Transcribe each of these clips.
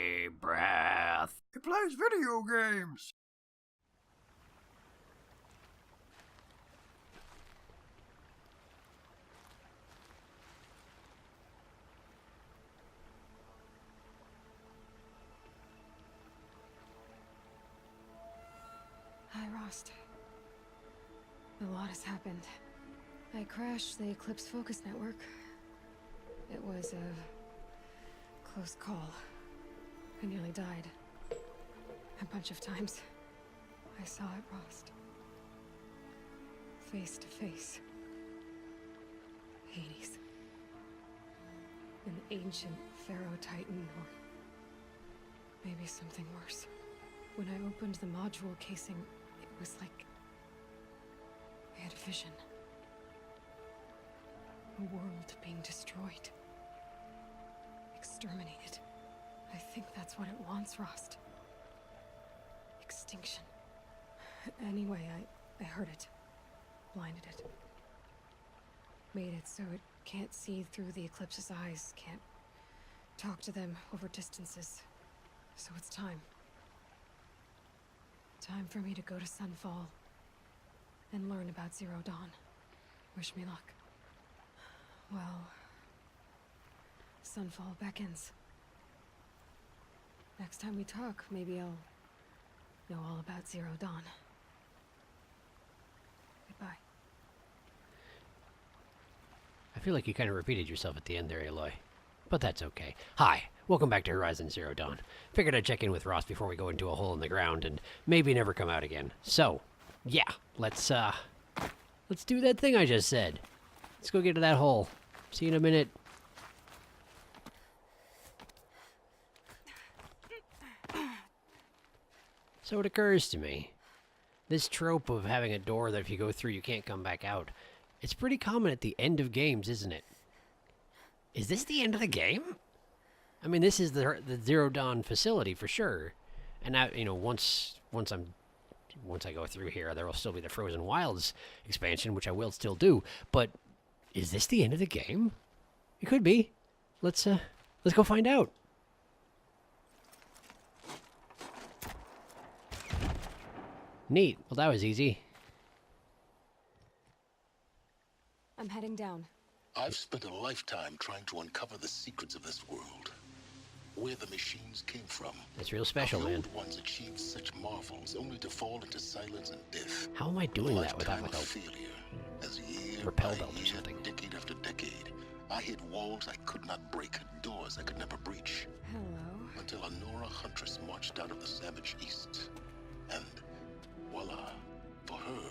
SharkyBreath. He plays video games. Hi, Rost. A lot has happened. I crashed the Eclipse Focus Network. It was a close call. I nearly died. A bunch of times. I saw it, Rost. Face to face. Hades. An ancient Pharaoh Titan, or maybe something worse. When I opened the module casing, it was like I had a vision. A world being destroyed. Exterminated. I think that's what it wants, Rost. Extinction. Anyway, I heard it. Blinded it. Made it so it can't see through the Eclipse's eyes, can't talk to them over distances. So it's time. Time for me to go to Sunfall and learn about Zero Dawn. Wish me luck. Well, Sunfall beckons. Next time we talk, maybe I'll know all about Zero Dawn. Goodbye. I feel like you kind of repeated yourself at the end there, Aloy. But that's okay. Hi, welcome back to Horizon Zero Dawn. Figured I'd check in with Ross before we go into a hole in the ground and maybe never come out again. So, yeah, let's do that thing I just said. Let's go get to that hole. See you in a minute. So it occurs to me, this trope of having a door that if you go through you can't come back out, it's pretty common at the end of games, isn't it? Is this the end of the game? I mean, this is the Zero Dawn facility for sure. And now, you know, once I go through here, there will still be the Frozen Wilds expansion, which I will still do. But is this the end of the game? It could be. Let's go find out. Neat. Well, that was easy. I'm heading down. I've spent a lifetime trying to uncover the secrets of this world. Where the machines came from. That's real special, man. The old ones achieved such marvels, only to fall into silence and death. How am I doing that without like a failure? As year rappel by belt or year, something? decade after decade, I hit walls I could not break, doors I could never breach. Hello. Until a Nora huntress marched out of the savage east. And voila, for her,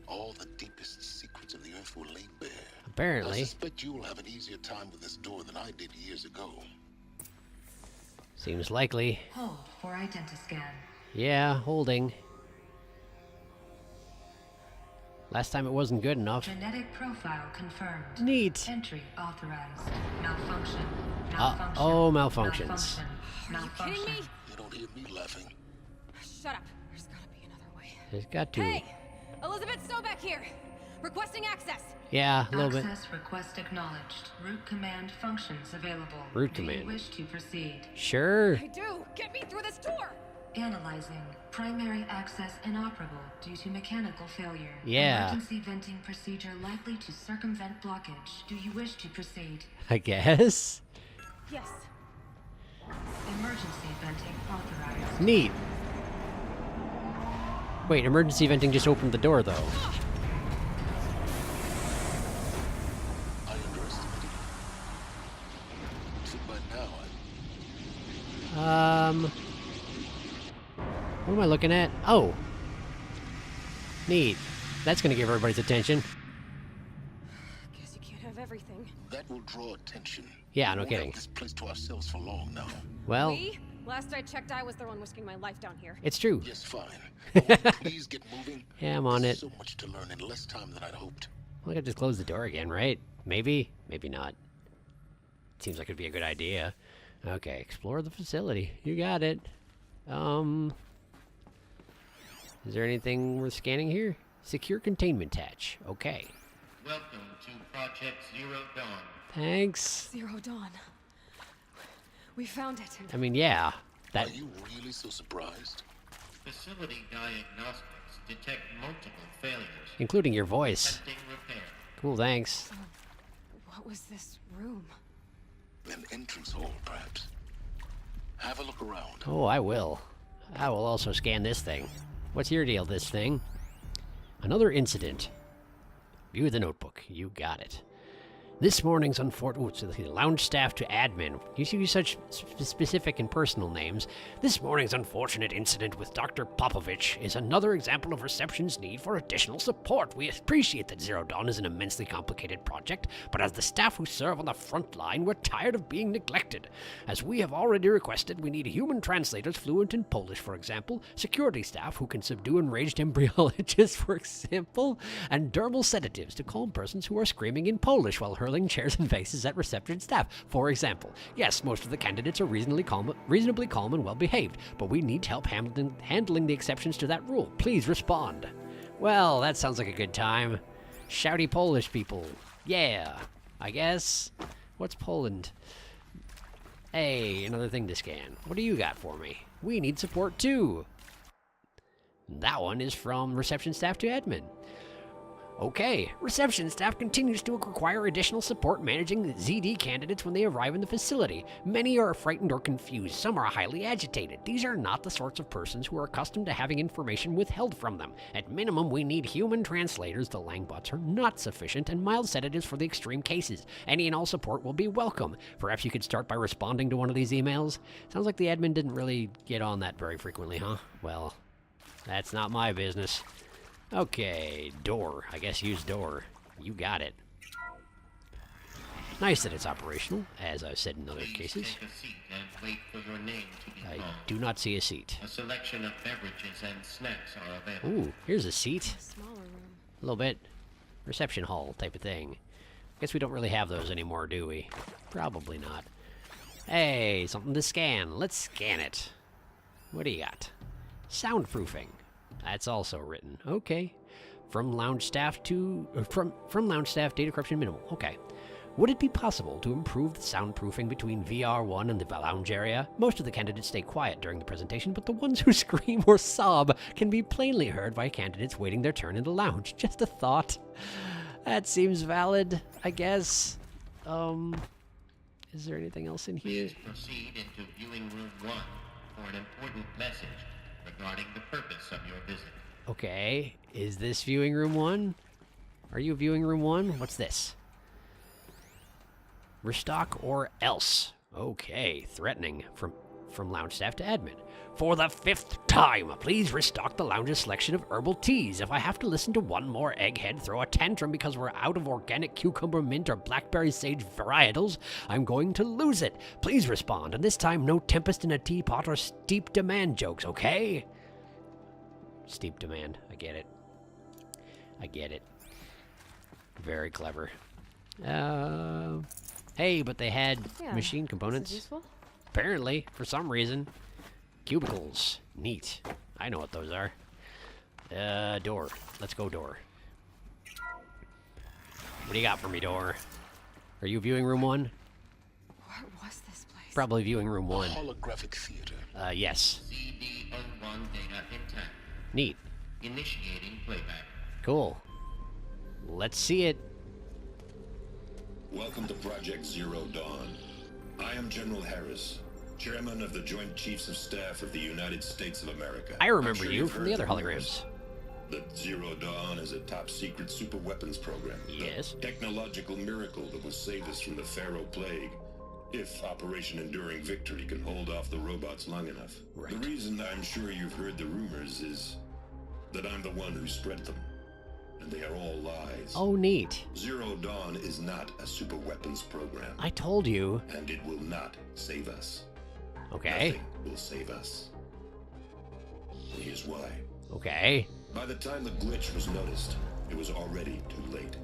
all the deepest secrets of the earth were laid bare. Apparently. I suspect you will have an easier time with this door than I did years ago. Seems likely. Hold for identiscan. Yeah, holding. Last time it wasn't good enough. Genetic profile confirmed. Neat. Entry authorized. Malfunction. Oh, malfunctions. Malfunction. Are you kidding me? You don't hear me laughing. Shut up. There's gotta be another way. There's got to. Hey! Elizabeth Stoback here! Requesting access! Yeah, a little bit. Access request acknowledged. Root command functions available. Root Do command. you wish to proceed? Sure. I do! Get me through this door! Analyzing. Primary access inoperable due to mechanical failure. Yeah. Emergency venting procedure likely to circumvent blockage. Do you wish to proceed? I guess. Yes. Emergency venting authorized. Neat. Wait, emergency venting just opened the door, though. I underestimated you. So by now, What am I looking at? Oh. Neat. That's gonna give everybody's attention. Guess you can't have everything. that will draw attention. Yeah, no We won't kidding. have this place to ourselves for long now. Well, We? Last I checked, I was the one risking my life down here. it's true. Yes, fine. Won't you please get moving? Yeah, I'm on There's it. so much to learn in less time than I'd hoped. Well, I could just close the door again, right? Maybe. Maybe not. Seems like it'd be a good idea. Okay, explore the facility. You got it. Is there anything worth scanning here? Secure containment hatch. Okay. Welcome to Project Zero Dawn. Thanks. Zero Dawn. We found it. I mean, yeah. That Are you really so surprised? Facility diagnostics detect multiple failures. including your voice. Attempting repair. Cool, thanks. What was this room? An entrance hall, perhaps. Have a look around. Oh, I will. I will also scan this thing. What's your deal, this thing? Another incident. View the notebook. You got it. This morning's unfortunate lounge staff to admin. You use such specific and personal names. This morning's unfortunate incident with Dr. Popovich is another example of reception's need for additional support. We appreciate that Zero Dawn is an immensely complicated project, but as the staff who serve on the front line, we're tired of being neglected. As we have already requested, we need human translators fluent in Polish, for example, security staff who can subdue enraged embryologists, for example, and dermal sedatives to calm persons who are screaming in Polish while hurling chairs and vases at reception staff, for example. Yes, most of the candidates are reasonably calm and well-behaved, but we need help handling the exceptions to that rule. Please respond. Well, that sounds like a good time. Shouty Polish people. Yeah, I guess. What's Poland? Hey, another thing to scan. What do you got for me? We need support too. That one is from reception staff to admin. Okay, reception staff continues to require additional support managing the ZD candidates when they arrive in the facility. Many are frightened or confused, some are highly agitated. These are not the sorts of persons who are accustomed to having information withheld from them. At minimum, we need human translators, the langbots are not sufficient, and mild sedatives for the extreme cases. Any and all support will be welcome. Perhaps you could start by responding to one of these emails? Sounds like the admin didn't really get on that very frequently, huh? Well, that's not my business. Okay, door. I guess use door. You got it. Nice that it's operational, as I've said in other Please cases. take a seat and wait for your name to be I called. do not see a seat. A selection of beverages and snacks are available. Ooh, here's a seat. Smaller room. A little bit. Reception hall type of thing. Guess we don't really have those anymore, do we? Probably not. Hey, something to scan. Let's scan it. What do you got? Soundproofing. That's also written. Okay. From lounge staff to... from lounge staff, data corruption minimal. Okay. Would it be possible to improve the soundproofing between VR1 and the lounge area? Most of the candidates stay quiet during the presentation, but the ones who scream or sob can be plainly heard by candidates waiting their turn in the lounge. Just a thought. That seems valid, I guess. Is there anything else in here? Please proceed into viewing room 1 for an important message regarding the purpose of your visit. Okay, is this viewing room 1? Are you viewing room 1? What's this? Restock or else. Okay, threatening from lounge staff to admin. For the 5th time, please restock the lounge's selection of herbal teas. If I have to listen to one more egghead throw a tantrum because we're out of organic cucumber mint or blackberry sage varietals, I'm going to lose it. Please respond, and this time no tempest in a teapot or steep demand jokes, okay? Steep demand. I get it. I get it. Very clever. Hey, but they had machine This is components. useful. Apparently, for some reason. Cubicles. Neat. I know what those are. Door. Let's go door. What do you got for me, door? Are you viewing room 1? What was this place? Probably viewing room 1. Holographic theater. Yes. CD01 data intact. Neat. Initiating playback. Cool. Let's see it. Welcome to Project Zero Dawn. I am General Harris, Chairman of the Joint Chiefs of Staff of the United States of America. I remember I'm sure you you've from heard the other rumors holograms. that Zero Dawn is a top-secret super weapons program. Yes. The technological miracle that will save us from the Pharaoh Plague, if Operation Enduring Victory can hold off the robots long enough. Right. The reason I'm sure you've heard the rumors is that I'm the one who spread them. And they are all lies. Oh, neat. Zero Dawn is not a super weapons program. I told you. And it will not save us. Okay. Nothing will save us. And here's why. Okay. By the time the glitch was noticed, it was already too late.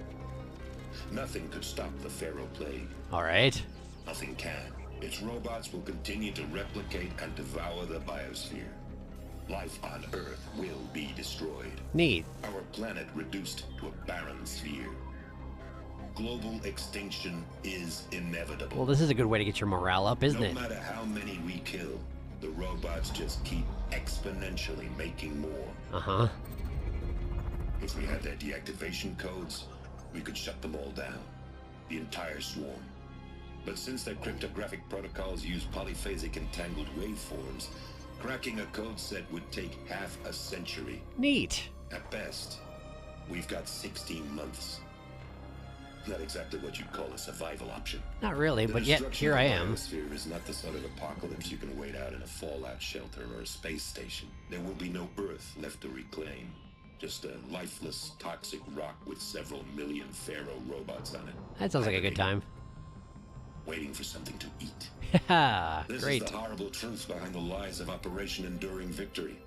Nothing could stop the Pharaoh Plague. All right. Nothing can. Its robots will continue to replicate and devour the biosphere. Life on Earth will be destroyed. Neat. Our planet reduced to a barren sphere. Global extinction is inevitable. Well, this is a good way to get your morale up, isn't it? No matter how many we kill, the robots just keep exponentially making more. Uh-huh. If we had their deactivation codes, we could shut them all down. The entire swarm. But since their cryptographic protocols use polyphasic entangled waveforms, cracking a code set would take half a century. Neat. At best, we've got 16 months. Not exactly what you'd call a survival option. Not really, The but yet destruction here of I the am. biosphere is not the sort of apocalypse you can wait out in a fallout shelter or a space station. There will be no Earth left to reclaim. Just a lifeless, toxic rock with several million Pharaoh robots on it. That sounds like a good time. Waiting for something to eat. Haha, This great. is the horrible truth behind the lies of Operation Enduring Victory.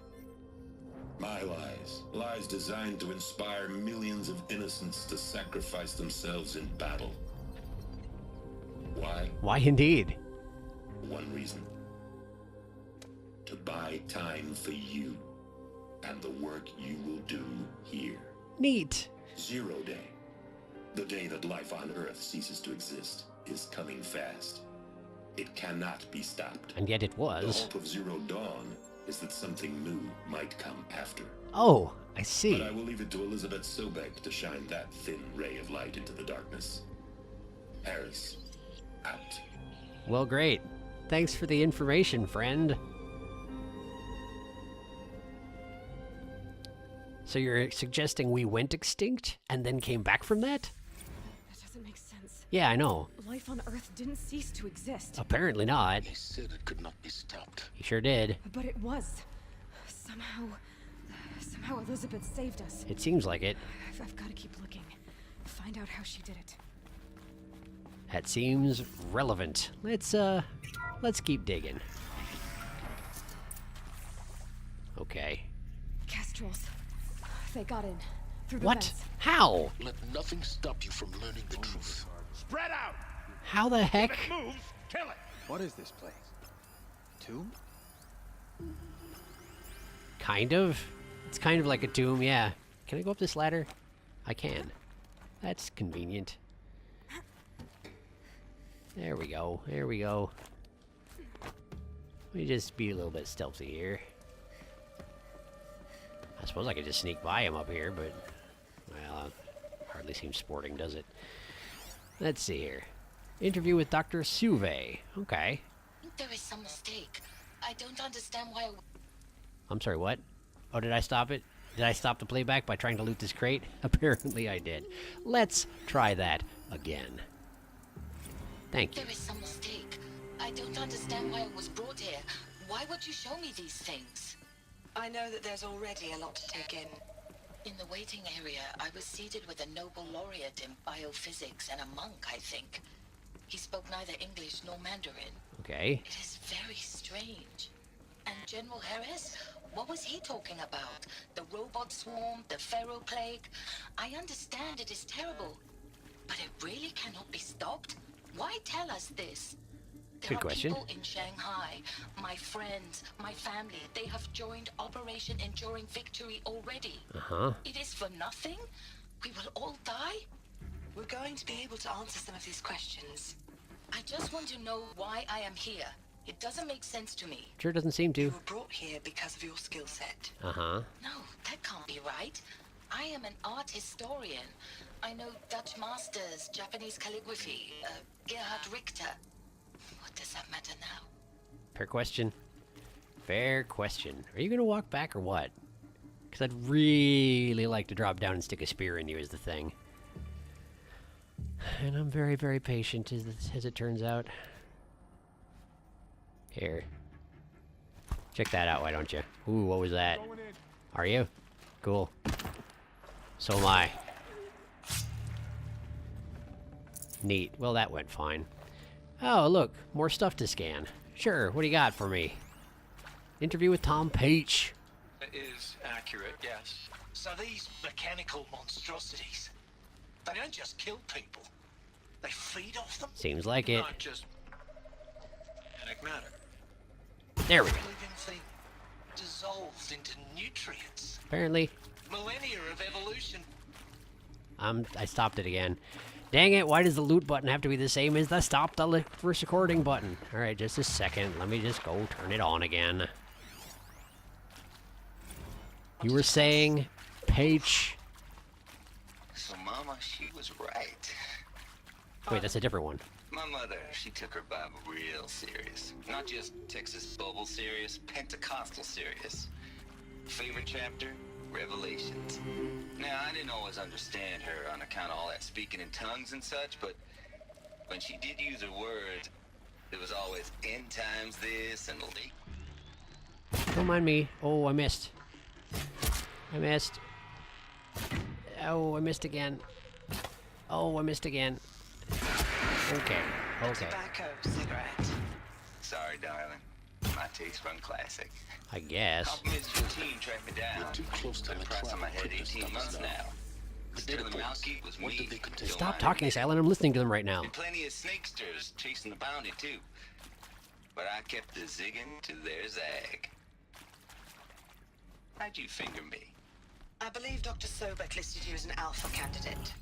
My lies. Lies designed to inspire millions of innocents to sacrifice themselves in battle. Why? Why indeed? One reason. To buy time for you and the work you will do here. Neat. 0 day. The day that life on Earth ceases to exist is coming fast. It cannot be stopped. And yet it The was. hope of Zero Dawn is that something new might come after. Oh, I But see. I will leave it to Elizabeth Sobek to shine that thin ray of light into the darkness. Harris, out. Well, great. Thanks for the information, friend. So you're suggesting we went extinct and then came back from that? That doesn't make sense. Yeah, I know. Life on Earth didn't cease to exist. Apparently not. He said it could not be stopped. He sure did. But it was. Somehow Elizabeth saved us. It seems like it. I've got to keep looking. Find out how she did it. That seems relevant. Let's keep digging. Okay. Kestrels. They got in. Through the What? vents. How? Let nothing stop you from learning the truth. Spread out! How the heck? If it moves, kill it! What is this place? Tomb? Kind of. It's kind of like a tomb, yeah. Can I go up this ladder? I can. That's convenient. There we go. There we go. Let me just be a little bit stealthy here. I suppose I could just sneak by him up here, but... well, hardly seems sporting, does it? Let's see here. Interview with Dr. Suve. Okay. There is some mistake. I don't understand why. I'm sorry, what? Oh, did I stop it? Did I stop the playback by trying to loot this crate? Apparently I did. Let's try that again. Thank you. There is some mistake. I don't understand why I was brought here. Why would you show me these things? I know that there's already a lot to take in. In the waiting area, I was seated with a Nobel laureate in biophysics and a monk, I think. He spoke neither English nor Mandarin. Okay. It is very strange. And General Harris? What was he talking about? The robot swarm, the Pharaoh plague? I understand it is terrible, but it really cannot be stopped? Why tell us this? There Good question. are people in Shanghai, my friends, my family. They have joined Operation Enduring Victory already. Uh-huh. It is for nothing? We will all die? We're going to be able to answer some of these questions. I just want to know why I am here. It doesn't make sense to me. Sure doesn't seem You to. were brought here because of your skill set. Uh-huh. No, that can't be right. I am an art historian. I know Dutch masters, Japanese calligraphy, Gerhard Richter. What does that matter now? Fair question. Fair question. Are you gonna walk back or what? Because I'd really like to drop down and stick a spear in you is the thing. And I'm very, very patient as it turns out. Here. Check that out, why don't you? Ooh, what was that? Are you? Cool. So am I. Neat. Well, that went fine. Oh, look. More stuff to scan. Sure, what do you got for me? Interview with Tom Peach. It is accurate, yes. So these mechanical monstrosities, they don't just kill people. They feed off them? Seems like it. Not just organic matter. There we go. Living thing dissolved into nutrients. Apparently, Millennia of evolution. I stopped it again. Dang it, why does the loot button have to be the same as the stop the first recording button? Alright, just a second. Let me just go turn it on again. You were saying, Paige... So Mama, she was right. Wait, that's a different one. My mother, she took her Bible real serious. Not just Texas Bible serious, Pentecostal serious. Favorite chapter? Revelations. Now, I didn't always understand her on account of all that speaking in tongues and such, but when she did use her words, it was always end times this and late. Don't mind me. Oh, I missed. I missed. Oh, I missed again. Oh, I missed again. Okay, okay. Tobacco cigarette. Sorry, darling. My taste run classic. I guess. Compliments to your team tracked me down. We're too close to Been the pressing trap my head of 18 crypto months stuff now. The Sterling data points, Malky was what me. did they contain? Don't Stop mind talking, me. Silent. I'm listening to them right now. And plenty of snakesters chasing the bounty, too. But I kept the zigging to their zag. How'd you finger me? I believe Dr. Sobek listed you as an alpha candidate.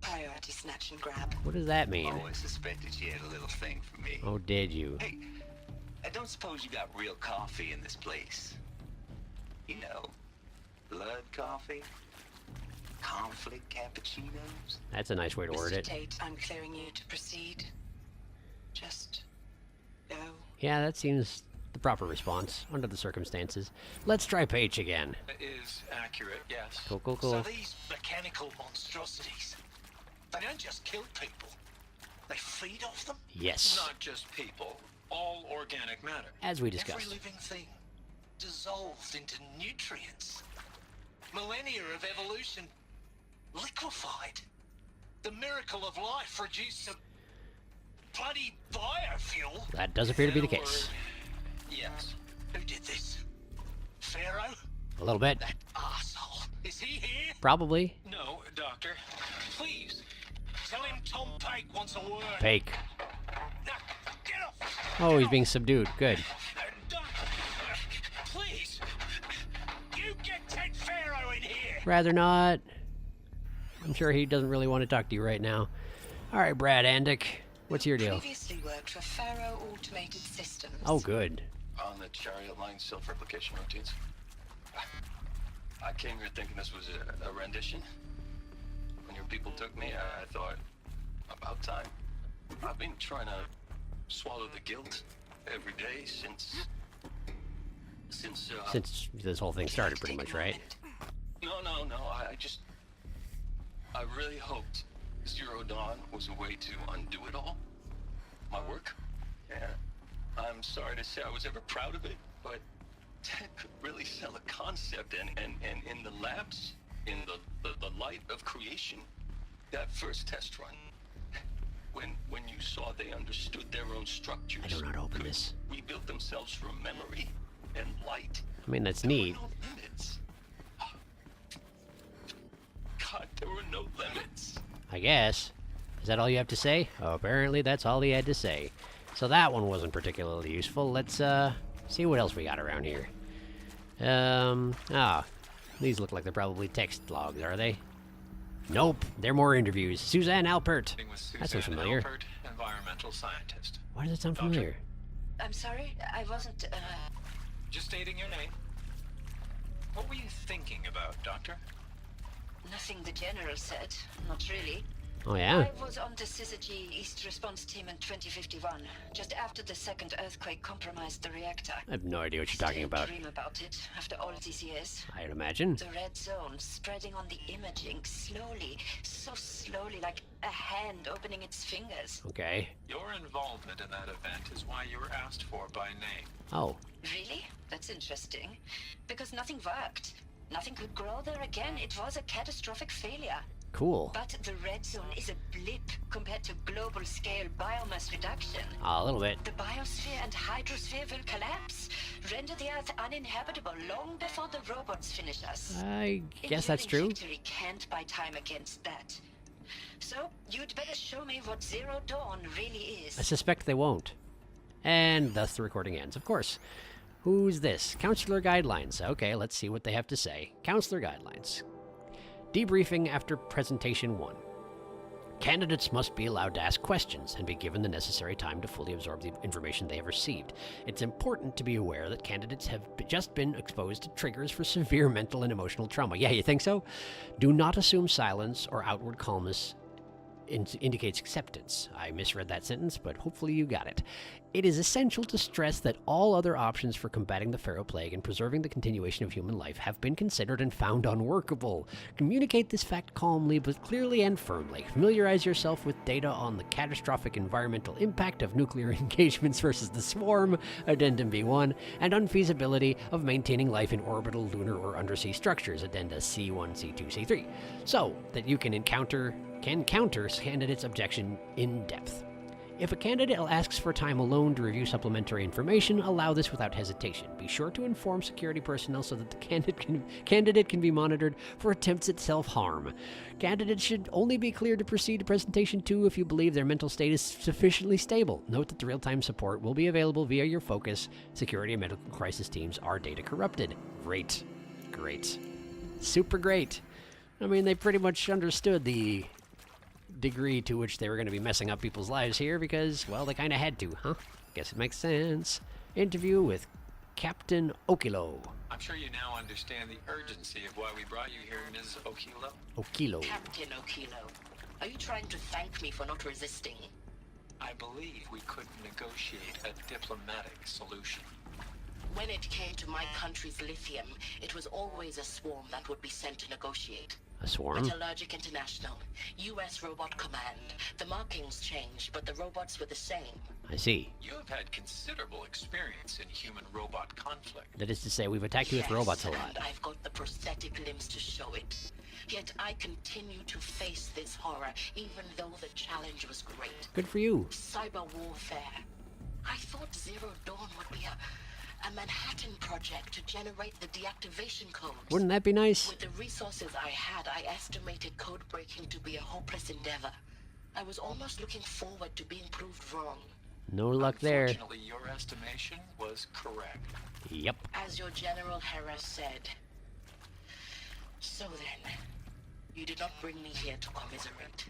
Priority snatch and grab. What does that mean? Always suspected she had a little thing for me. Oh, did you? Hey, I don't suppose you got real coffee in this place. You know, blood coffee, conflict cappuccinos. That's a nice way to word Mr. it. Tate, I'm clearing you to proceed. Just go. Yeah, that seems the proper response under the circumstances. Let's try Paige again. Is accurate, yes. Cool, cool, So cool. these mechanical monstrosities, they don't just kill people, they feed off them? Yes, Not just people, all organic matter. as we Every discussed. living thing dissolved into nutrients. Millennia of evolution liquefied. The miracle of life reduced to bloody biofuel. That does appear to be the In a case. word, yes. Who did this? Pharaoh? A little bit. That arsehole. Is he here? Probably. No, Doctor. Please, tell him Tom Pake wants a word. Fake. Now, get off! Oh, Get he's off. being subdued. Good. Please, you get Ted Pharaoh in here. Rather not. I'm sure he doesn't really want to talk to you right now. All right, Brad Andick. What's your deal? Previously worked for Pharaoh Automated Systems. Oh, good. On the chariot line self-replication routines. I came here thinking this was a rendition. When your people took me, I thought, about time. I've been trying to swallow the guilt every day since Since this whole thing started, pretty much, right? No, I really hoped Zero Dawn was a way to undo it all. My work. Yeah. I'm sorry to say I was ever proud of it, but Ted could really sell a concept, and in the labs, in the light of creation, that first test run, when you saw they understood their own structures, I don't know how to open could this. rebuild themselves from memory and light. I mean, that's There were neat. no limits. God, there were no limits. I guess. Is that all you have to say? Oh, apparently that's all he had to say. So that one wasn't particularly useful. Let's, see what else we got around here. These look like they're probably text logs, are they? Nope, they're more interviews. Suzanne Alpert. That sounds familiar. Alpert, environmental scientist. Why does it sound Doctor? familiar? I'm sorry, I wasn't, Just stating your name. What were you thinking about, Doctor? nothing the General said. Not really. Oh, yeah? I was on the Syzygy East Response Team in 2051, just after the second earthquake compromised the reactor. I have no idea what you're talking about. Dream about it after all these years. I'd imagine. The red zone spreading on the imaging slowly, so slowly, like a hand opening its fingers. Okay. Your involvement in that event is why you were asked for by name. Oh. Really? That's interesting. Because nothing worked. Nothing could grow there again. It was a catastrophic failure. Cool. But the red zone is a blip compared to global scale biomass reduction. A little bit. The biosphere and hydrosphere will collapse, render the Earth uninhabitable long before the robots finish us. I guess that's true. Victory can't buy time against that. So, you'd better show me what Zero Dawn really I is. suspect they won't. And thus the recording ends, of course. Who's this? Counselor Guidelines. Okay, let's see what they have to say. Counselor Guidelines. Debriefing after Presentation 1. Candidates must be allowed to ask questions and be given the necessary time to fully absorb the information they have received. It's important to be aware that candidates have just been exposed to triggers for severe mental and emotional trauma. Yeah, you think so? Do not assume silence or outward calmness indicates acceptance. I misread that sentence, but hopefully you got it. It is essential to stress that all other options for combating the Pharaoh Plague and preserving the continuation of human life have been considered and found unworkable. Communicate this fact calmly but clearly and firmly. Familiarize yourself with data on the catastrophic environmental impact of nuclear engagements versus the swarm, Addendum B1, and unfeasibility of maintaining life in orbital, lunar, or undersea structures, Addenda C1, C2, C3, so that you can counter candidates' objection in depth. If a candidate asks for time alone to review supplementary information, allow this without hesitation. Be sure to inform security personnel so that the candidate can be monitored for attempts at self-harm. Candidates should only be cleared to proceed to presentation 2 if you believe their mental state is sufficiently stable. Note that the real-time support will be available via your focus. Security and medical crisis teams are data corrupted. Great. Great. Super great. I mean, they pretty much understood the degree to which they were going to be messing up people's lives here because, well, they kind of had to, huh? Guess it makes sense. Interview with Captain Okilo. I'm sure you now understand the urgency of why we brought you here, Ms. Okilo. Okilo. Captain Okilo, are you trying to thank me for not resisting? I believe we could negotiate a diplomatic solution. When it came to my country's lithium, it was always a swarm that would be sent to negotiate. A swarm? Metallurgic International, U.S. Robot Command. The markings changed, but the robots were the same. I see. You have had considerable experience in human-robot conflict. That is to say, we've attacked you with robots a lot. And I've got the prosthetic limbs to show it. Yet I continue to face this horror, even though the challenge was great. Good for you. Cyber warfare. I thought Zero Dawn would be a Manhattan project to generate the deactivation codes. Wouldn't that be nice? With the resources I had, I estimated code breaking to be a hopeless endeavor. I was almost looking forward to being proved wrong. No luck there. Unfortunately, your estimation was correct. Yep. As your General Harris said. So then, you did not bring me here to commiserate.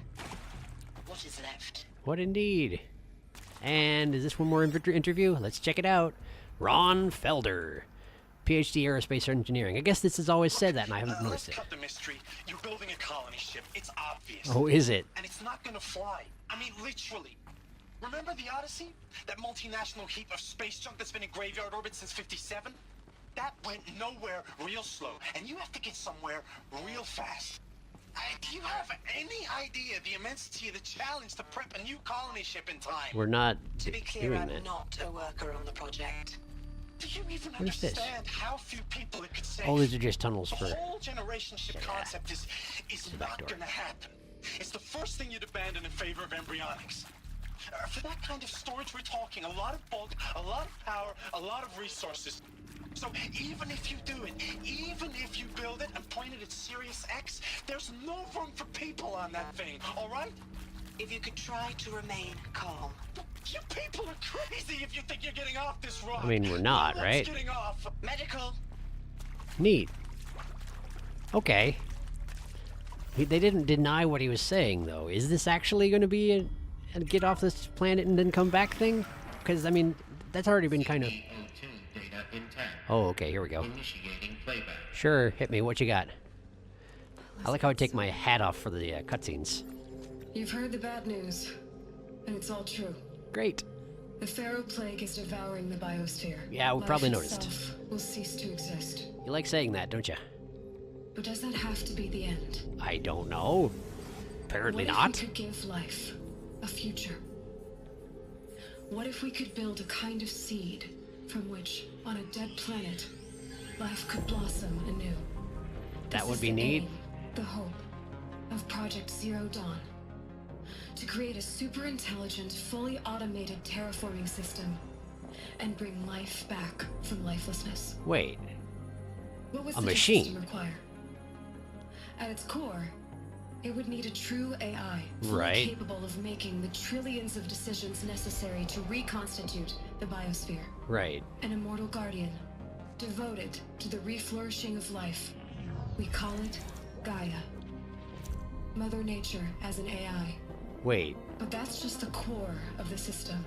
What is left? What indeed? And is this one more interview? Let's check it out. Ron Felder, PhD Aerospace Engineering. I guess this has always said that, and I haven't noticed it. Let's cut the mystery. You're building a colony ship. It's obvious. Oh, is it? And it's not gonna fly. I mean, literally. Remember the Odyssey? That multinational heap of space junk that's been in graveyard orbit since '57? That went nowhere real slow, and you have to get somewhere real fast. Do you have any idea the immensity of the challenge to prep a new colony ship in time? We're not To be clear, doing I'm that. not a worker on the project. Do you even What is this? understand how few people it could save? Oh, these are just tunnels The for... whole generation ship concept is not gonna happen. It's the first thing you'd abandon in favor of embryonics. For that kind of storage, we're talking a lot of bulk, a lot of power, a lot of resources. So even if you do it, even if you build it and point it at Sirius X, there's no room for people on that thing, all right? If you could try to remain calm. You people are crazy if you think you're getting off this road. I mean, we're not, No one's right? Getting off. Medical. Neat. Okay. They didn't deny what he was saying, though. Is this actually going to be a get off this planet and then come back thing? Because, I mean, that's already been kind of... Data intact. Oh, okay, here we go. Initiating playback. Sure, hit me. What you got? I like how I take my hat off for the cutscenes. You've heard the bad news, and it's all true. Great. The Pharaoh Plague is devouring the biosphere. Yeah, we probably noticed. Life itself will cease to exist. You like saying that, don't you? But does that have to be the end? I don't know. Apparently What not. if we could give life a future? What if we could build a kind of seed from which, on a dead planet, life could blossom anew? That This would is be the neat. aim, the hope of Project Zero Dawn. To create a super intelligent, fully automated terraforming system and bring life back from lifelessness. Wait. What would A such machine. system require? At its core, it would need a true AI, fully Right. capable of making the trillions of decisions necessary to reconstitute the biosphere. Right. An immortal guardian, devoted to the reflourishing of life. We call it Gaia. Mother Nature as an AI, Wait. But that's just the core of the system.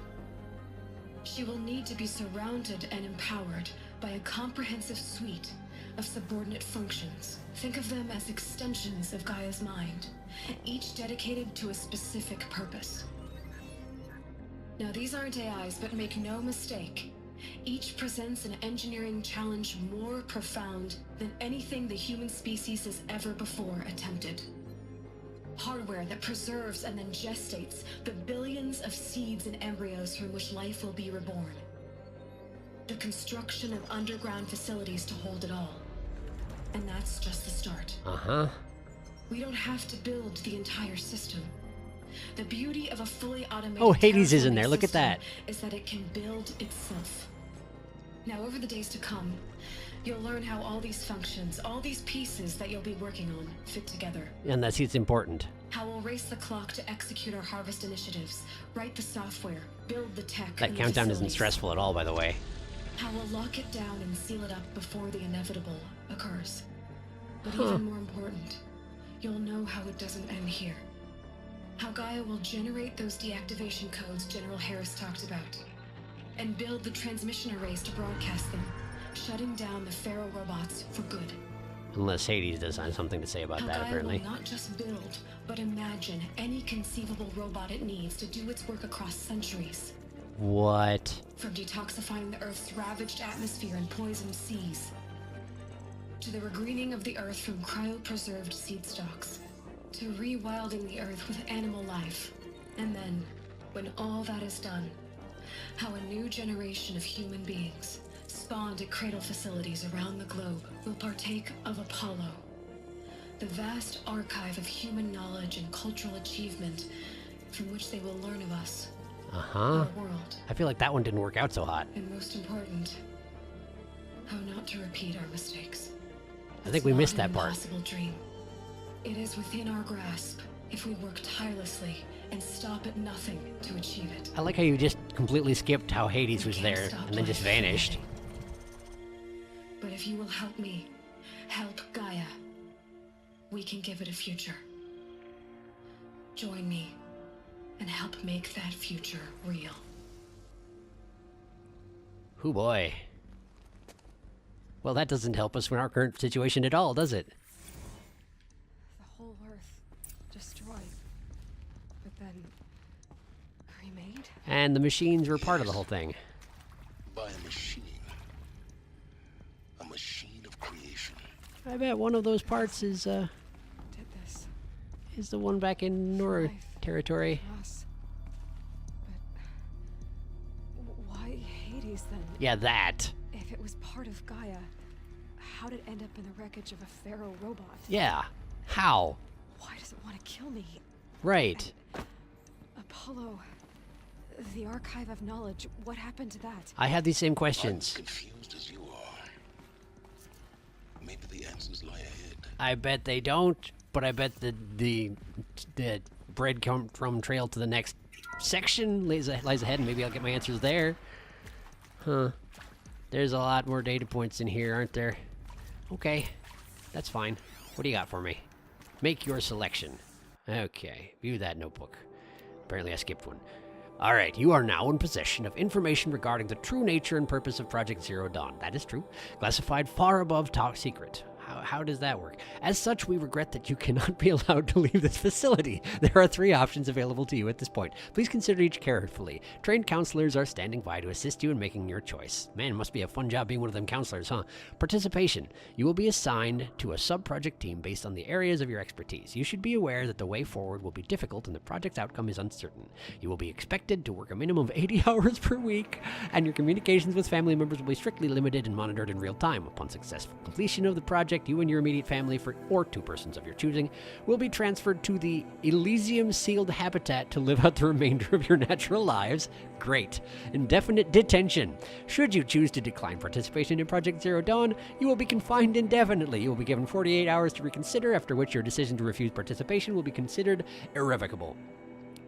She will need to be surrounded and empowered by a comprehensive suite of subordinate functions. Think of them as extensions of Gaia's mind, each dedicated to a specific purpose. Now, these aren't AIs, but make no mistake, each presents an engineering challenge more profound than anything the human species has ever before attempted. Hardware that preserves and then gestates the billions of seeds and embryos from which life will be reborn. The construction of underground facilities to hold it all. And that's just the start. Uh-huh. We don't have to build the entire system. The beauty of a fully automated Oh, Hades is in there. Look at that. Is that it can build itself. Now, over the days to come, you'll learn how all these functions, all these pieces that you'll be working on, fit together. And that's it's important. How we'll race the clock to execute our harvest initiatives, write the software, build the tech. That countdown isn't stressful at all, by the way. How we'll lock it down and seal it up before the inevitable occurs. But even more important, you'll know how it doesn't end here. How Gaia will generate those deactivation codes General Harris talked about, and build the transmission arrays to broadcast them, shutting down the Pharaoh robots for good. Unless Hades does have something to say about How that, Gaia apparently. will not just build, but imagine any conceivable robot it needs to do its work across centuries. What? From detoxifying the Earth's ravaged atmosphere and poisoned seas, to the regreening of the Earth from cryopreserved seed stalks, to rewilding the Earth with animal life. And then, when all that is done, how a new generation of human beings, spawned at cradle facilities around the globe, will partake of Apollo, the vast archive of human knowledge and cultural achievement from which they will learn of us, our world. I feel like that one didn't work out so hot. And most important, how not to repeat our mistakes. I think we missed that part. It's not an impossible dream. It is within our grasp if we work tirelessly and stop at nothing to achieve it. I like how you just completely skipped how Hades was there and then just vanished. But if you will help me, help Gaia, we can give it a future. Join me and help make that future real. Hoo boy. Well, that doesn't help us in our current situation at all, does it? The whole Earth destroyed, but then remade? And the machines were part of the whole thing. By a machine. A machine of creation. I bet one of those parts is Did this. is the one back in Nora territory. Us. But why Hades then? Yeah, that. If it was part of Gaia, how did it end up in the wreckage of a Pharaoh robot? Yeah. How? Why does it want to kill me? Right. And Apollo, the archive of knowledge, what happened to that? I have these same questions. I'm confused as you are. Maybe the answers lie ahead. I bet they don't, but I bet the breadcrumb trail to the next section lies ahead, and maybe I'll get my answers there. Huh. There's a lot more data points in here, aren't there? Okay, that's fine. What do you got for me? Make your selection. Okay, view that notebook. Apparently I skipped one. Alright, you are now in possession of information regarding the true nature and purpose of Project Zero Dawn. That is true. Classified far above top secret. How does that work? As such, we regret that you cannot be allowed to leave this facility. There are 3 options available to you at this point. Please consider each carefully. Trained counselors are standing by to assist you in making your choice. Man, it must be a fun job being one of them counselors, huh? Participation. You will be assigned to a sub-project team based on the areas of your expertise. You should be aware that the way forward will be difficult and the project's outcome is uncertain. You will be expected to work a minimum of 80 hours per week, and your communications with family members will be strictly limited and monitored in real time. Upon successful completion of the project, you and your immediate family or 2 persons of your choosing will be transferred to the Elysium sealed habitat to live out the remainder of your natural lives. Great. Indefinite detention. Should you choose to decline participation in Project Zero Dawn, you will be confined indefinitely. You will be given 48 hours to reconsider, after which your decision to refuse participation will be considered irrevocable.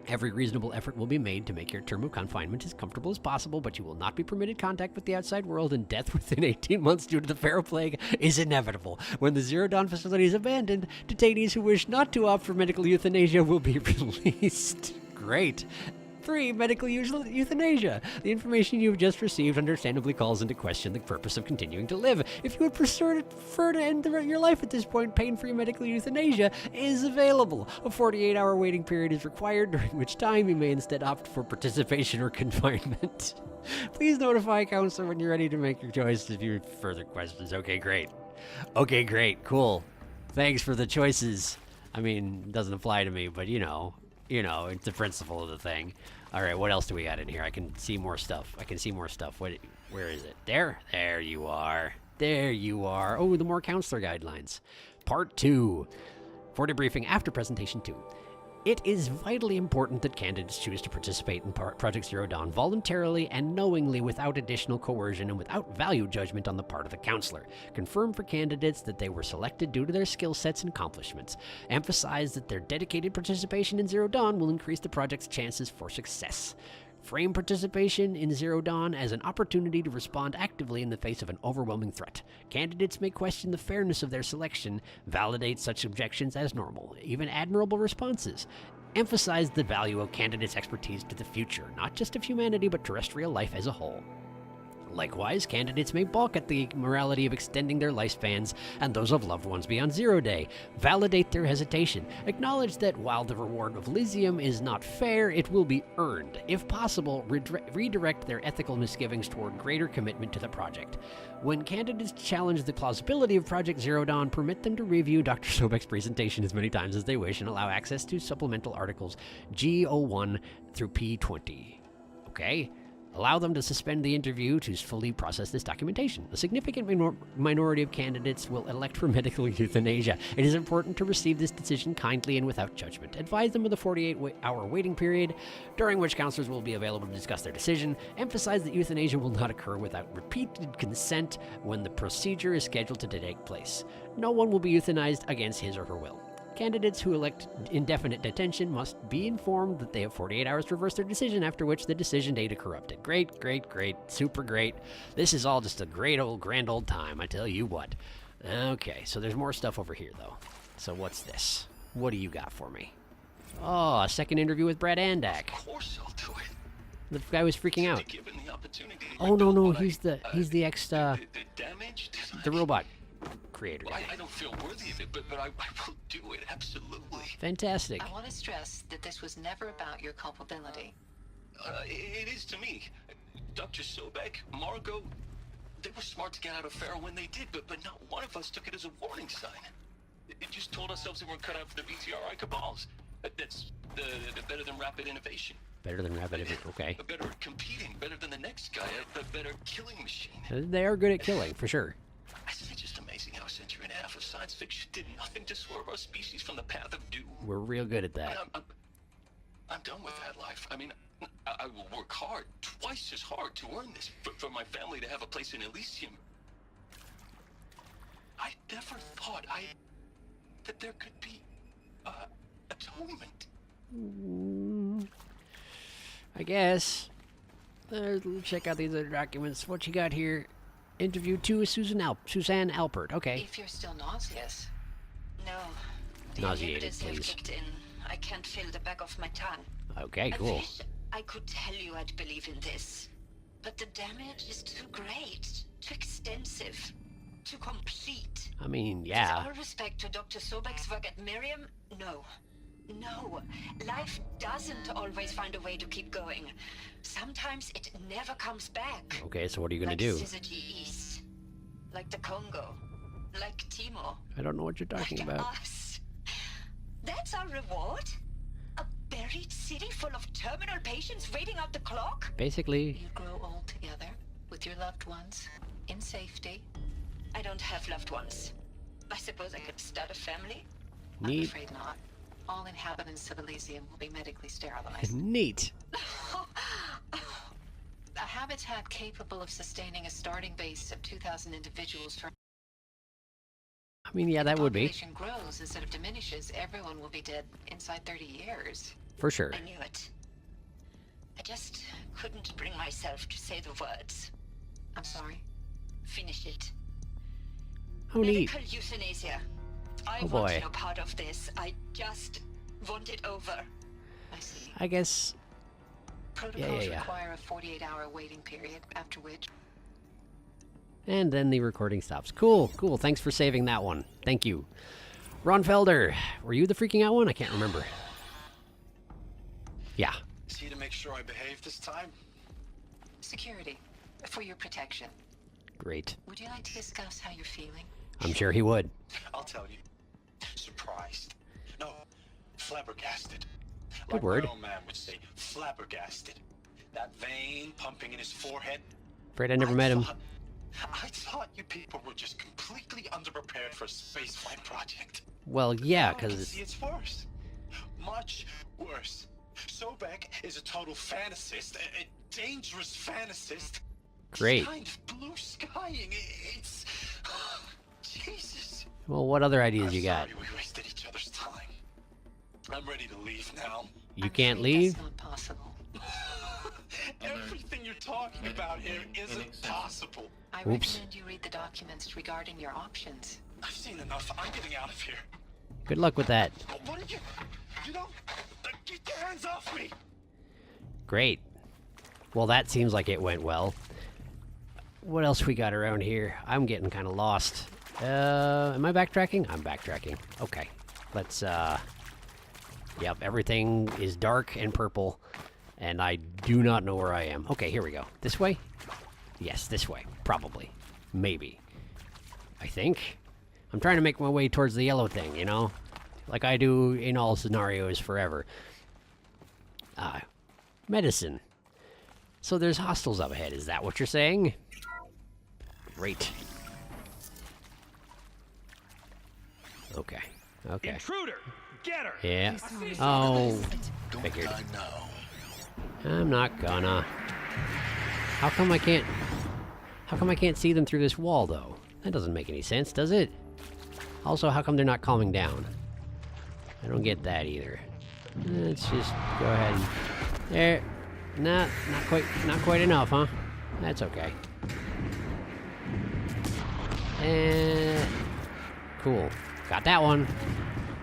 Every reasonable effort will be made to make your term of confinement as comfortable as possible, but you will not be permitted contact with the outside world, and death within 18 months due to the Pharaoh Plague is inevitable. When the Zero Dawn facility is abandoned, detainees who wish not to opt for medical euthanasia will be released. Great. 3. Medical euthanasia. The information you've just received understandably calls into question the purpose of continuing to live. If you would prefer to end your life at this point, pain-free medical euthanasia is available. A 48-hour waiting period is required, during which time you may instead opt for participation or confinement. Please notify a counselor when you're ready to make your choice if you have further questions. Okay, great. Okay, great. Cool. Thanks for the choices. I mean, it doesn't apply to me, but you know, it's the principle of the thing. All right, what else do we got in here? I can see more stuff. Where is it? There you are. There you are. Oh, the more counselor guidelines. Part 2. For debriefing after presentation 2. It is vitally important that candidates choose to participate in Project Zero Dawn voluntarily and knowingly, without additional coercion and without value judgment on the part of the counselor. Confirm for candidates that they were selected due to their skill sets and accomplishments. Emphasize that their dedicated participation in Zero Dawn will increase the project's chances for success. Frame participation in Zero Dawn as an opportunity to respond actively in the face of an overwhelming threat. Candidates may question the fairness of their selection, validate such objections as normal, even admirable responses. Emphasize the value of candidates' expertise to the future, not just of humanity, but terrestrial life as a whole. Likewise, candidates may balk at the morality of extending their lifespans and those of loved ones beyond 0 day. Validate their hesitation. Acknowledge that while the reward of Elysium is not fair, it will be earned. If possible, redirect their ethical misgivings toward greater commitment to the project. When candidates challenge the plausibility of Project Zero Dawn, permit them to review Dr. Sobek's presentation as many times as they wish and allow access to supplemental articles G01 through P20. Okay? Allow them to suspend the interview to fully process this documentation. A significant minority of candidates will elect for medical euthanasia. It is important to receive this decision kindly and without judgment. Advise them of the 48-hour waiting period, during which counselors will be available to discuss their decision. Emphasize that euthanasia will not occur without repeated consent when the procedure is scheduled to take place. No one will be euthanized against his or her will. Candidates who elect indefinite detention must be informed that they have 48 hours to reverse their decision, after which the decision data corrupted. Great, great, great, super great. This is all just a great old, grand old time, I tell you what. Okay, so there's more stuff over here, though. So what's this? What do you got for me? Oh, a second interview with Brad Andak. Of course I'll do it. The guy was freaking out. Given the opportunity, Oh, no, he's the ex, the damage? the robot creator guy. I don't feel worthy of it, but I will do it, absolutely. Fantastic. I want to stress that this was never about your culpability. It is to me. Dr. Sobek, Margot, they were smart to get out of Pharaoh when they did, but not one of us took it as a warning sign. It just told ourselves they weren't cut out for the BTRI cabals. That's better than rapid innovation. Better than rapid innovation, okay. Better at competing, better than the next guy, a better killing machine. They are good at killing, for sure. Isn't it just amazing how a century and a half of science fiction did nothing to swerve our species from the path of doom? We're real good at that. I'm done with that life. I mean, I will work hard, twice as hard, to earn this, for my family to have a place in Elysium. I never thought that there could be atonement. I guess. Check out these other documents. What you got here? Interview 2 with Suzanne Alpert. Okay. If you're still nauseous. No. The Nauseated, inhibitors have please. kicked in. I can't feel the back of my tongue. Okay, I cool. wish I could tell you I'd believe in this. But the damage is too great, too extensive, too complete. I mean, yeah. With all respect to Dr. Sobek's work at Miriam, no. No. Life doesn't always find a way to keep going. Sometimes it never comes back. Okay, so what are you gonna like do? Syzygy East. Like the Congo. Like Timor. I don't know what you're talking Like about. us. That's our reward? A buried city full of terminal patients waiting out the clock? Basically. You grow old together with your loved ones in safety. I don't have loved ones. I suppose I could start a family? I'm Neat. afraid not. All inhabitants of Elysium will be medically sterilized. Neat. A habitat capable of sustaining a starting base of 2,000 individuals for... I mean, yeah, that would be. Population grows instead of diminishes. Everyone will be dead inside 30 years. For sure. I knew it. I just couldn't bring myself to say the words. I'm sorry. Finish it. Oh, neat. Medical euthanasia. I Oh, want boy. no part of this. I just want it over. I see. I guess... Protocols yeah. require a 48-hour waiting period, after which... And then the recording stops. Cool, cool. Thanks for saving that one. Thank you. Ron Felder, were you the freaking out one? I can't remember. Yeah. Is he to make sure I behave this time? Security. For your protection. Great. Would you like to discuss how you're feeling? I'm sure he would. I'll tell you. Surprised. No, flabbergasted. Good Like word. my old man would say, flabbergasted. That vein pumping in his forehead. Afraid I never met him. I thought you people were just completely underprepared for a spaceflight project. Well, yeah, Now I can because... see it's worse. Much worse. Sobek is a total fantasist, a dangerous fantasist. Great. It's kind of blue skying. It's... Jesus. Well, what other ideas you got? Sorry we wasted each other's time. I'm ready to leave now. You can't leave? That's not possible. Everything you're talking about here isn't possible. I Oops. recommend you read the documents regarding your options. I've seen enough. I'm getting out of here. Good luck with that. What are you... You don't... Get your hands off me! Great. Well, that seems like it went well. What else we got around here? I'm getting kind of lost. Am I backtracking? I'm backtracking. Okay. Let's, Yep, everything is dark and purple, and I do not know where I am. Okay, here we go. This way? Yes, this way. Probably. Maybe. I think. I'm trying to make my way towards the yellow thing, you know? Like I do in all scenarios forever. Medicine. So there's hostiles up ahead, is that what you're saying? Great. Okay. Okay. Intruder! Get her! Yeah. Oh, figured. I'm not gonna. How come I can't see them through this wall, though? That doesn't make any sense, does it? Also, how come they're not calming down? I don't get that either. Let's just go ahead and... There. Not quite enough, huh? That's okay. And... Cool. Got that one.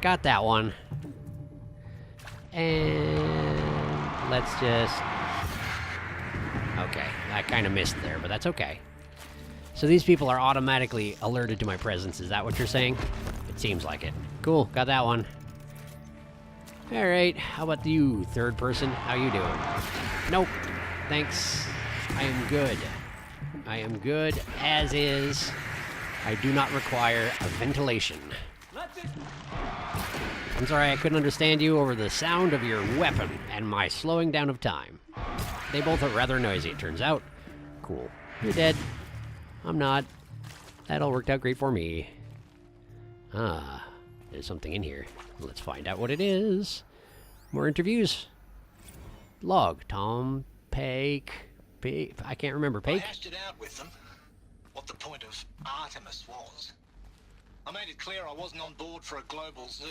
Got that one. And... Let's just... Okay. I kind of missed there, but that's okay. So these people are automatically alerted to my presence, is that what you're saying? It seems like it. Cool, got that one. Alright, how about you, third person? How you doing? Nope. Thanks. I am good. I am good as is. I do not require a ventilation. I'm sorry I couldn't understand you over the sound of your weapon and my slowing down of time. They both are rather noisy, it turns out. Cool. You're dead. I'm not. That all worked out great for me. Ah, there's something in here. Let's find out what it is. More interviews. Log. Tom Pake. I can't remember. Pake? I hashed it out with them. What the point of Artemis was. I made it clear I wasn't on board for a global zoo.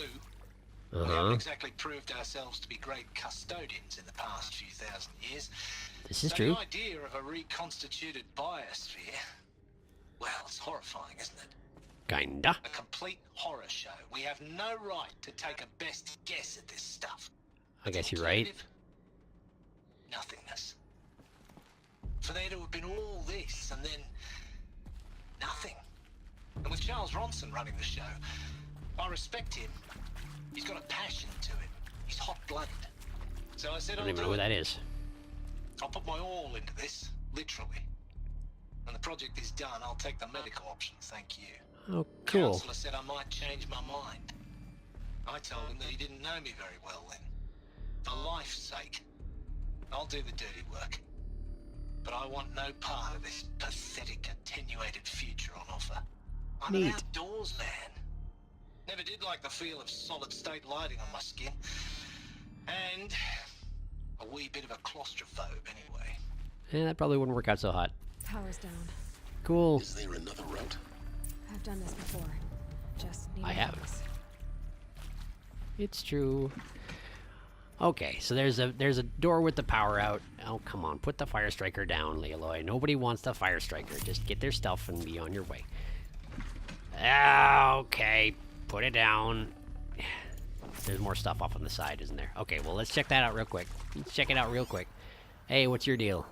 We haven't exactly proved ourselves to be great custodians in the past few thousand years. This is so true. the idea of a reconstituted biosphere, well, it's horrifying, isn't it? Kinda. A complete horror show. We have no right to take a best guess at this stuff. I guess you're right. Nothingness. For there to have been all this and then nothing. And with Charles Ronson running the show, I respect him. He's got a passion to it. He's hot-blooded. So I said, I don't even know who that is. I'll put my all into this, literally. When the project is done, I'll take the medical option, thank you. Oh, cool. The counselor said I might change my mind. I told him that he didn't know me very well then. For life's sake, I'll do the dirty work. But I want no part of this pathetic, attenuated future on offer. I'm an outdoors man. Never did like the feel of solid-state lighting on my skin. And a wee bit of a claustrophobe, anyway. Yeah, that probably wouldn't work out so hot. Power's down. Cool. Is there another route? I've done this before. Just need I have. focus. It's true. Okay, so there's a door with the power out. Oh, come on, put the fire striker down, Lealoy. Nobody wants the fire striker. Just get their stuff and be on your way. Okay, put it down. There's more stuff off on the side, isn't there? Okay, well, let's check that out real quick. Let's check it out real quick. Hey, what's your deal?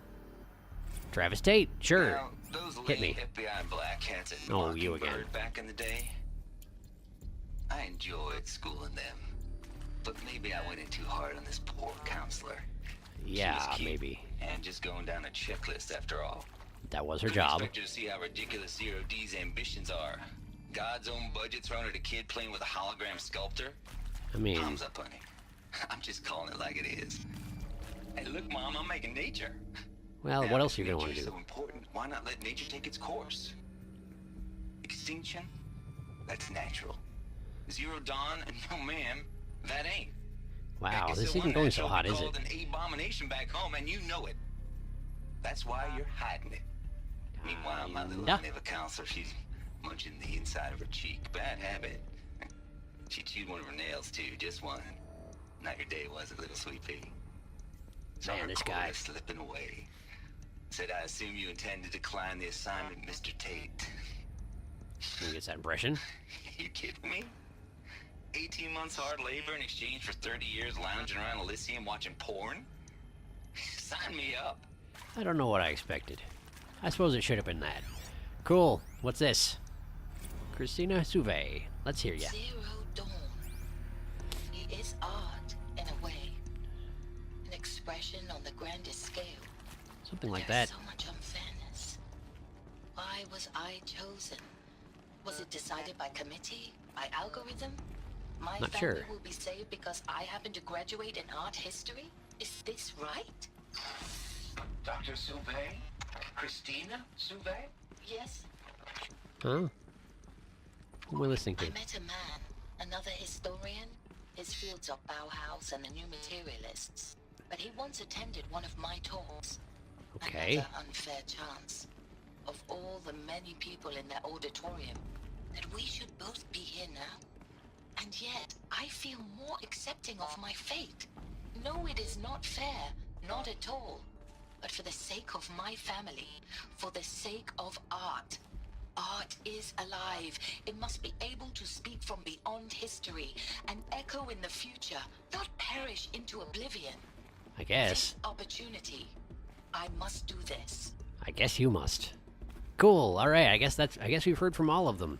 Travis Tate, sure. Now, those hit me. FBI black hats at Oh, you again. back in the day, I enjoyed schooling them. But maybe I went in too hard on this poor counselor. Yeah, maybe. And just going down a checklist after all. That was her Couldn't job. expect you to see how ridiculous Zero D's ambitions are. God's own budget thrown at a kid playing with a hologram sculptor. I mean, Thumbs up, honey. I'm just calling it like it is. Hey, look, Mom, I'm making nature. well, Now, what else if are you gonna want to nature's do? so important, why not let nature take its course? Extinction? That's natural. Zero dawn? No, ma'am, that ain't. Wow, Heck, this it's isn't going so hot, is it? called an abomination back home, and you know it. That's why you're hiding it. Meanwhile, my little neighbor counselor, she's munching the inside of her cheek. Bad habit. She chewed one of her nails too, just one. Not your day, was it, little sweet pea? Saw Man, her this quarter guy. slipping away. Said, I assume you intend to decline the assignment, Mr. Tate. You get that impression? You kidding me? 18 months hard labor in exchange for 30 years lounging around Elysium watching porn? Sign me up. I don't know what I expected. I suppose it should have been that. Cool. What's this? Christina Suve. Let's hear ya. Zero Dawn. It is art, in a way. An expression on the grandest scale. Something like There's that. so much unfairness. Why was I chosen? Was it decided by committee? By algorithm? My Not family sure. will be saved because I happen to graduate in art history? Is this right? Dr. Suve? Christina Suve? Yes. Huh? Who am I listening to? I met a man, another historian. His fields are Bauhaus and the New Materialists. But he once attended one of my talks. Okay. Another unfair chance. Of all the many people in that auditorium, that we should both be here now. And yet, I feel more accepting of my fate. No, it is not fair. Not at all. But for the sake of my family, for the sake of art. Art is alive. It must be able to speak from beyond history and echo in the future, not perish into oblivion. I guess. This opportunity. I must do this. I guess you must. Cool. All right. I guess we've heard from all of them.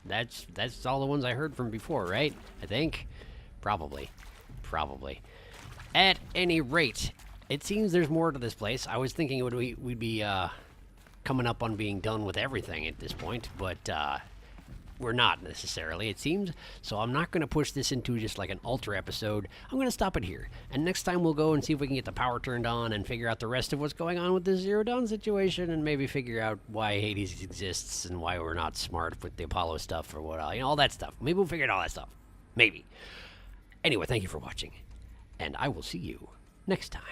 That's all the ones I heard from before, right? I think. Probably. At any rate, it seems there's more to this place. I was thinking we'd be coming up on being done with everything at this point, but we're not necessarily, it seems. So I'm not going to push this into just like an ultra episode. I'm going to stop it here. And next time we'll go and see if we can get the power turned on and figure out the rest of what's going on with this Zero Dawn situation, and maybe figure out why Hades exists and why we're not smart with the Apollo stuff or what, all that stuff. Maybe we'll figure out all that stuff. Maybe. Anyway, thank you for watching, and I will see you next time.